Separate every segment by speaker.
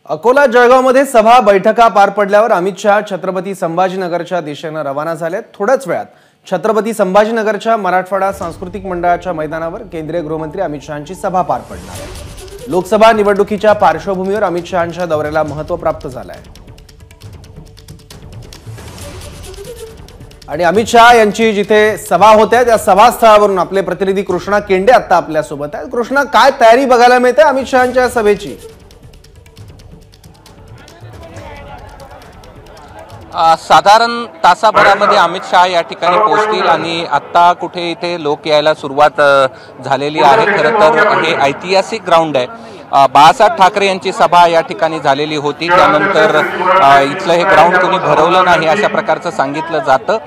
Speaker 1: अकोला जळगावमध्ये सभा बैठका पार पडल्यावर अमित शहा छत्रपती संभाजीनगरच्या दिशेने रवाना झाले। थोड्याच वेळात छत्रपती संभाजीनगरच्या मराठवाडा सांस्कृतिक मंडळाच्या मैदानावर केंद्रीय गृहमंत्री अमित शहांची सभा पार पडणार आहे। लोकसभा निवडणुकीच्या पार्श्वभूमीवर अमित शहांच्या दौऱ्याला महत्त्व प्राप्त झाले आहे आणि अमित शहा यांची जिथे सभा होते त्या सभास्थळावरून आपले प्रतिनिधी कृष्णा केंडे आता आपल्या सोबत आहेत। कृष्णा, काय तयारी बघायला मिळते अमित शहांच्या सभेची?
Speaker 2: साधारण तासाभरामध्ये अमित शहा या ठिकाणी पोहोचतील आणि आता कुठे इथे लोक यायला सुरुवात झालेली आहे। खरं तर हे ऐतिहासिक ग्राउंड आहे। बाळासाहेब ठाकरे यांची सभा या ठिकाणी झालेली होती, त्यानंतर इथलं हे ग्राउंड कोणी भरवलं नाही अशा प्रकारचं सांगितलं जातं।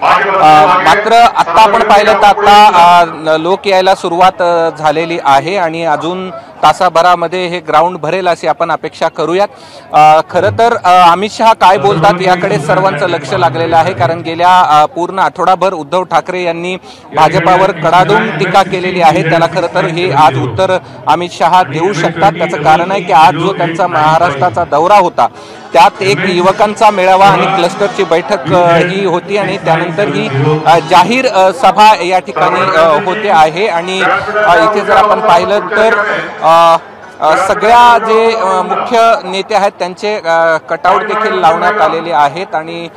Speaker 2: मात्र आता आपण पाहिलं तर आता लोक यायला सुरुवात झालेली आहे आणि अजून तासाभरामध्ये हे ग्राउंड भरेल अशी आपण अपेक्षा करूयात। खरं तर अमित शहा काय बोलतात याकडे सर्वांचं लक्ष लागलेलं आहे, कारण गेल्या पूर्ण आठवडाभर उद्धव ठाकरे यांनी भाजपावर कडाडून टीका केलेली आहे। त्याला खरं तर हे आज उत्तर अमित शहा देऊ शकतात। त्याचं कारण आहे की आज जो त्यांचा महाराष्ट्राचा दौरा होता त्यात एक युवकांचा मेळावा आणि क्लस्टरची बैठक ही होती आणि त्यानंतर ही जाहीर सभा या ठिकाणी होते आहे आणि इथे जर आपण पाहिलं तर सगळ्या जे मुख्य नेते आहेत त्यांचे कटआउट देखील लावण्यात आलेले आहेत आणि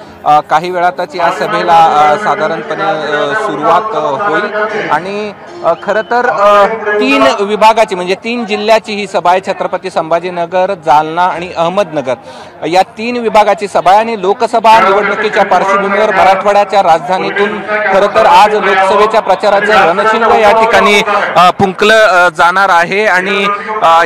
Speaker 2: काही वेळातच या सभेला साधारणपणे सुरुवात होईल आणि खरं तर 3 विभागाची म्हणजे 3 जिल्ह्याची ही सभा आहे। छत्रपती संभाजीनगर, जालना आणि अहमदनगर या 3 विभागाची सभा आहे आणि लोकसभा निवडणुकीच्या पार्श्वभूमीवर मराठवाड्याच्या राजधानीतून खरं तर आज लोकसभेच्या प्रचाराचं रणशिंग या ठिकाणी फुंकलं जाणार आहे आणि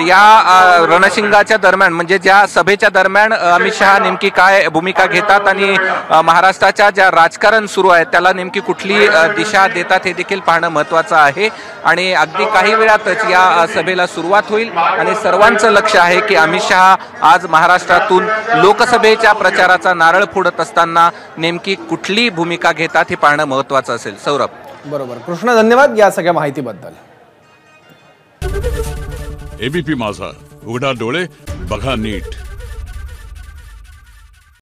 Speaker 2: या रणशिंगाच्या दरम्यान म्हणजे ज्या सभेच्या दरम्यान अमित शहा नेमकी काय भूमिका घेतात आणि महाराष्ट्राच्या ज्या राजकारण सुरू आहे त्याला नेमकी कुठली दिशा देतात हे देखील पाहणं महत्त्वाचं आहे आणि अगदी काही वेळातच या सभेला सुरुवात होईल आणि सर्वांचं लक्ष आहे की अमित शहा आज महाराष्ट्रातून लोकसभेच्या प्रचाराचा नारळ फोडत असताना नेमकी कुठली भूमिका घेतात हे पाहणं महत्त्वाचं असेल। सौरभ,
Speaker 1: बरोबर। कृष्णा, धन्यवाद या सगळ्या माहितीबद्दल।
Speaker 3: एबीपी माझा, उघडा डोळे बघा नीट।